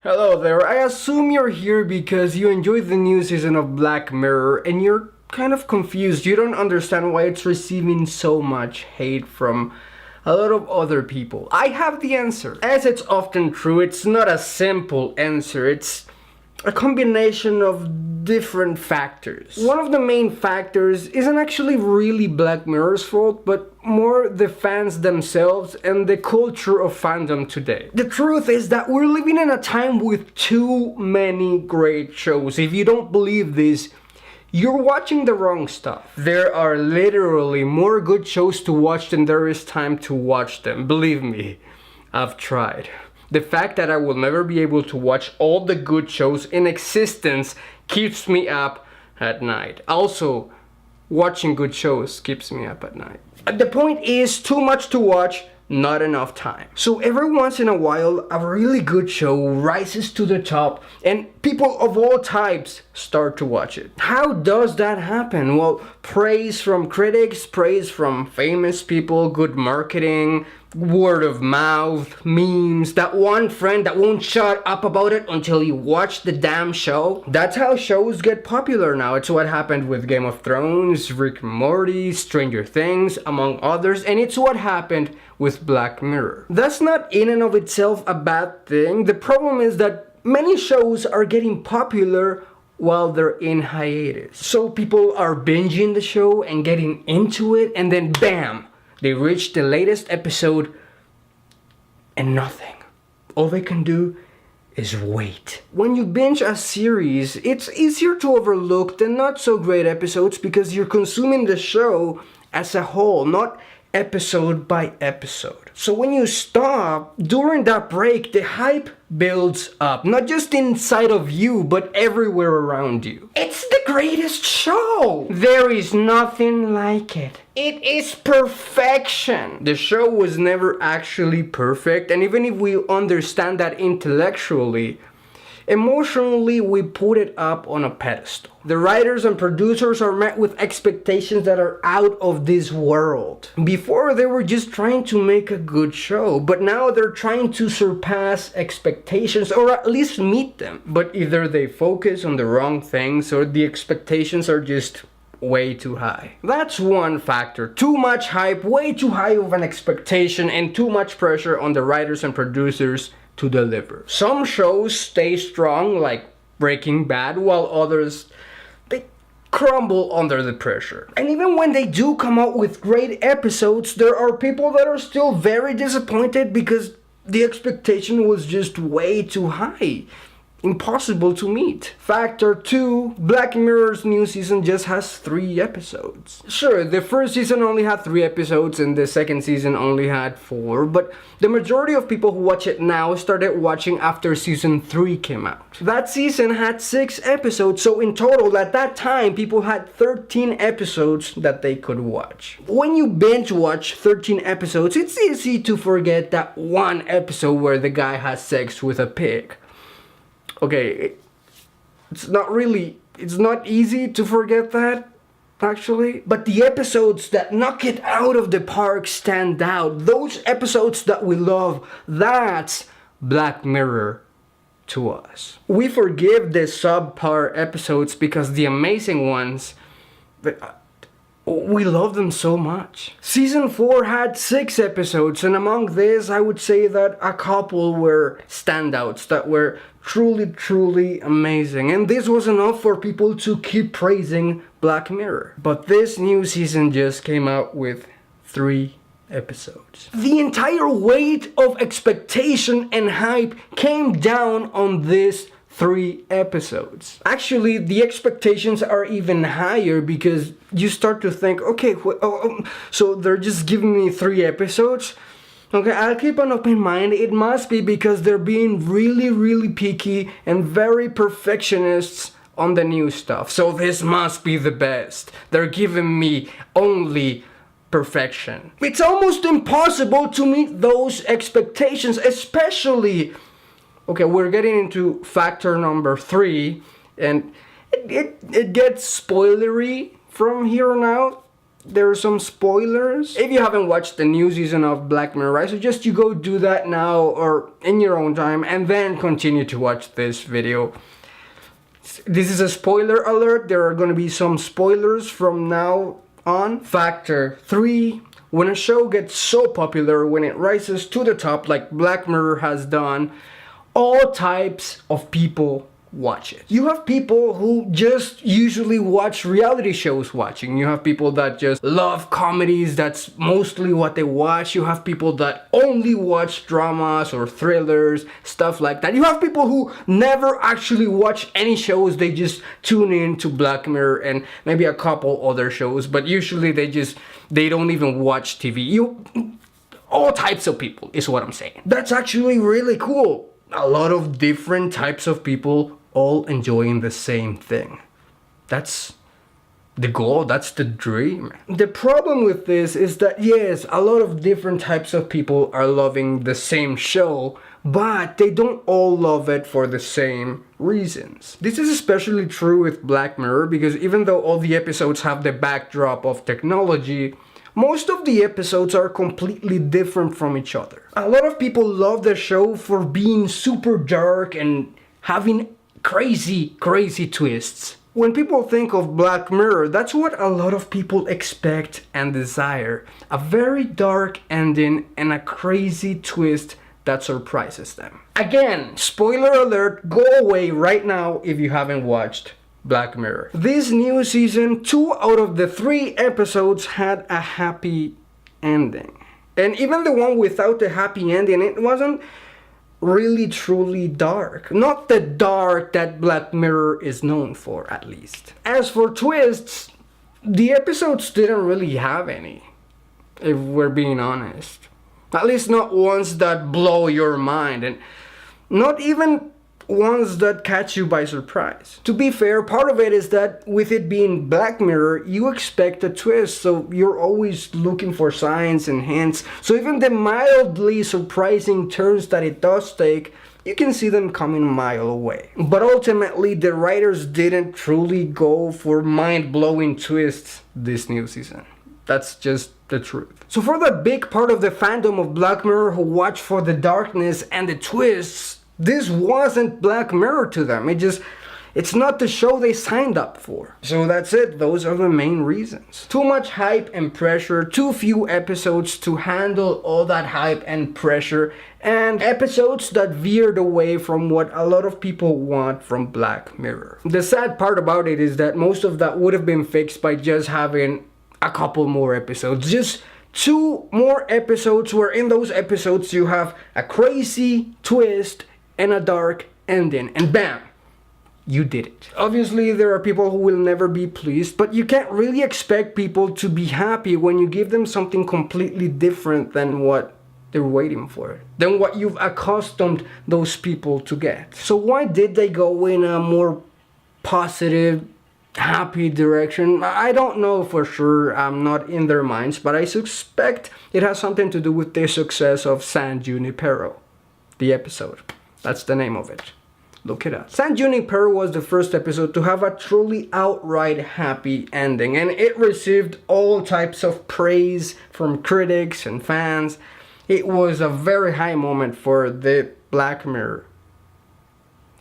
Hello there, I assume you're here because you enjoyed the new season of Black Mirror and you're kind of confused. You don't understand why it's receiving so much hate from a lot of other people. I have the answer. As it's often true, it's not a simple answer. It's a combination of different factors. One of the main factors isn't actually really Black Mirror's fault, but more the fans themselves and the culture of fandom today. The truth is that we're living in a time with too many great shows. If you don't believe this, you're watching the wrong stuff. There are literally more good shows to watch than there is time to watch them. Believe me, I've tried. The fact that I will never be able to watch all the good shows in existence keeps me up at night. Also, watching good shows keeps me up at night. The point is, too much to watch, not enough time. So every once in a while, a really good show rises to the top and people of all types start to watch it. How does that happen? Well, praise from critics, praise from famous people, good marketing, word of mouth, memes, that one friend that won't shut up about it until you watch the damn show. That's how shows get popular now. It's what happened with Game of Thrones, Rick and Morty, Stranger Things, among others, and it's what happened with Black Mirror. That's not in and of itself a bad thing. The problem is that many shows are getting popular while they're in hiatus. So people are binging the show and getting into it, and then bam! They reach the latest episode and nothing. All they can do is wait. When you binge a series, it's easier to overlook the not so great episodes because you're consuming the show as a whole, not episode by episode. So when you stop, during that break, the hype builds up, not just inside of you, but everywhere around you. It's the greatest show! There is nothing like it. It is perfection. The show was never actually perfect, and even if we understand that intellectually, emotionally, we put it up on a pedestal. The writers and producers are met with expectations that are out of this world. Before, they were just trying to make a good show, but now they're trying to surpass expectations or at least meet them. But either they focus on the wrong things or the expectations are just way too high. That's one factor. Too much hype, way too high of an expectation, and too much pressure on the writers and producers to deliver. Some shows stay strong, like Breaking Bad, while others, they crumble under the pressure. And even when they do come out with great episodes, there are people that are still very disappointed because the expectation was just way too high. Impossible to meet. Factor 2, Black Mirror's new season just has 3 episodes. Sure, the first season only had 3 episodes and the second season only had 4, but the majority of people who watch it now started watching after season 3 came out. That season had 6 episodes, so in total at that time people had 13 episodes that they could watch. When you binge watch 13 episodes, it's easy to forget that one episode where the guy has sex with a pig. Okay, it's not easy to forget that, actually. But the episodes that knock it out of the park stand out. Those episodes that we love, that's Black Mirror to us. We forgive the subpar episodes because the amazing ones, we love them so much. Season 4 had 6 episodes, and among this, I would say that a couple were standouts that were truly amazing. And this was enough for people to keep praising Black Mirror. But this new season just came out with 3 episodes. The entire weight of expectation and hype came down on this 3 episodes. Actually, the expectations are even higher because you start to think, okay, so they're just giving me 3 episodes? Okay, I'll keep an open mind. It must be because they're being really picky and very perfectionists on the new stuff. So this must be the best. They're giving me only perfection. It's almost impossible to meet those expectations, especially. Okay, we're getting into factor number 3, and it gets spoilery from here on out. there are some spoilers. If you haven't watched the new season of Black Mirror, I suggest you go do that now or in your own time and then continue to watch this video. This is a spoiler alert. There are going to be some spoilers from now on. Factor 3. When a show gets so popular, when it rises to the top like Black Mirror has done, all types of people watch it. You have people who just usually watch reality shows watching. You have people that just love comedies, that's mostly what they watch. You have people that only watch dramas or thrillers, stuff like that. You have people who never actually watch any shows, they just tune in to Black Mirror and maybe a couple other shows, but usually they don't even watch TV. All types of people is what I'm saying. That's actually really cool. A lot of different types of people all enjoying the same thing. That's the goal, that's the dream. The problem with this is that yes, a lot of different types of people are loving the same show, but they don't all love it for the same reasons. This is especially true with Black Mirror because even though all the episodes have the backdrop of technology, most of the episodes are completely different from each other. A lot of people love the show for being super dark and having crazy twists. When people think of Black Mirror, that's what a lot of people expect and desire. A very dark ending and a crazy twist that surprises them. Again, spoiler alert, go away right now if you haven't watched Black Mirror. This new season, 2 out of the 3 episodes had a happy ending. And even the one without the happy ending, it wasn't really truly dark. Not the dark that Black Mirror is known for, at least. As for twists, the episodes didn't really have any, if we're being honest. At least not ones that blow your mind, and not even ones that catch you by surprise. To be fair, part of it is that with it being Black Mirror, you expect a twist, so you're always looking for signs and hints. So even the mildly surprising turns that it does take, you can see them coming a mile away. But ultimately, the writers didn't truly go for mind-blowing twists this new season. That's just the truth. So for the big part of the fandom of Black Mirror who watch for the darkness and the twists, this wasn't Black Mirror to them. It's not the show they signed up for. So that's it. Those are the main reasons. Too much hype and pressure, too few episodes to handle all that hype and pressure, and episodes that veered away from what a lot of people want from Black Mirror. The sad part about it is that most of that would have been fixed by just having a couple more episodes. Just 2 more episodes where in those episodes you have a crazy twist and a dark ending, and bam, you did it. Obviously, there are people who will never be pleased, but you can't really expect people to be happy when you give them something completely different than what they're waiting for, than what you've accustomed those people to get. So why did they go in a more positive, happy direction? I don't know for sure. I'm not in their minds, but I suspect it has something to do with the success of San Junipero, the episode. That's the name of it. Look it up. San Junipero was the first episode to have a truly outright happy ending, and it received all types of praise from critics and fans. It was a very high moment for the Black Mirror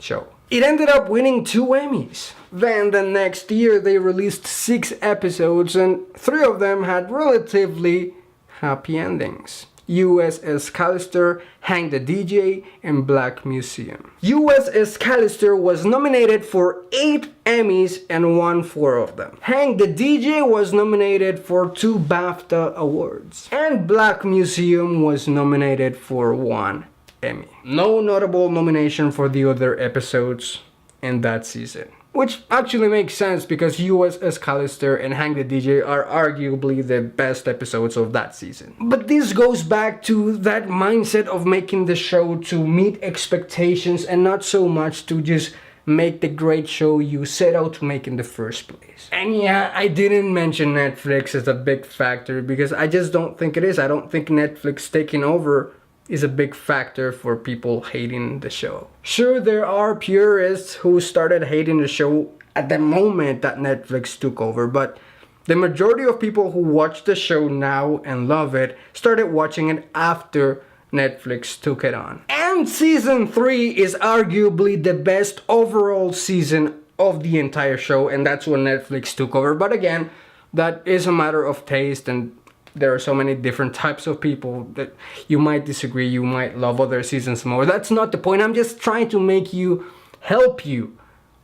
show. It ended up winning 2 Emmys. Then the next year they released 6 episodes, and 3 of them had relatively happy endings. USS Callister, Hang the DJ, and Black Museum. USS Callister was nominated for 8 Emmys and won 4 of them. Hang the DJ was nominated for 2 BAFTA awards. And Black Museum was nominated for 1 Emmy. No notable nomination for the other episodes in that season. Which actually makes sense because USS Callister and Hang the DJ are arguably the best episodes of that season. But this goes back to that mindset of making the show to meet expectations and not so much to just make the great show you set out to make in the first place. And yeah, I didn't mention Netflix as a big factor because I just don't think it is. I don't think Netflix taking over is a big factor for people hating the show. Sure, there are purists who started hating the show at the moment that Netflix took over, but The majority of people who watch the show now and love it started watching it after Netflix took it on. And season 3 is arguably the best overall season of the entire show, and that's when Netflix took over. But again, that is a matter of taste, and there are so many different types of people that you might disagree, you might love other seasons more. That's not the point. I'm just trying to help you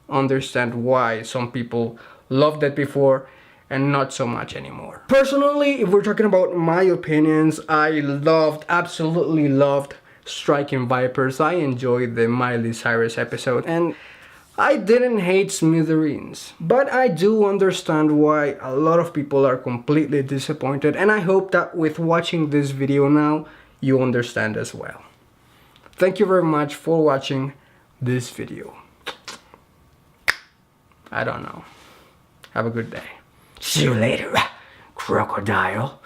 understand why some people loved it before and not so much anymore. Personally, if we're talking about my opinions, I absolutely loved Striking Vipers. I enjoyed the Miley Cyrus episode, and I didn't hate Smithereens. But I do understand why a lot of people are completely disappointed, and I hope that with watching this video now, you understand as well. Thank you very much for watching this video. I don't know. Have a good day. See you later, crocodile.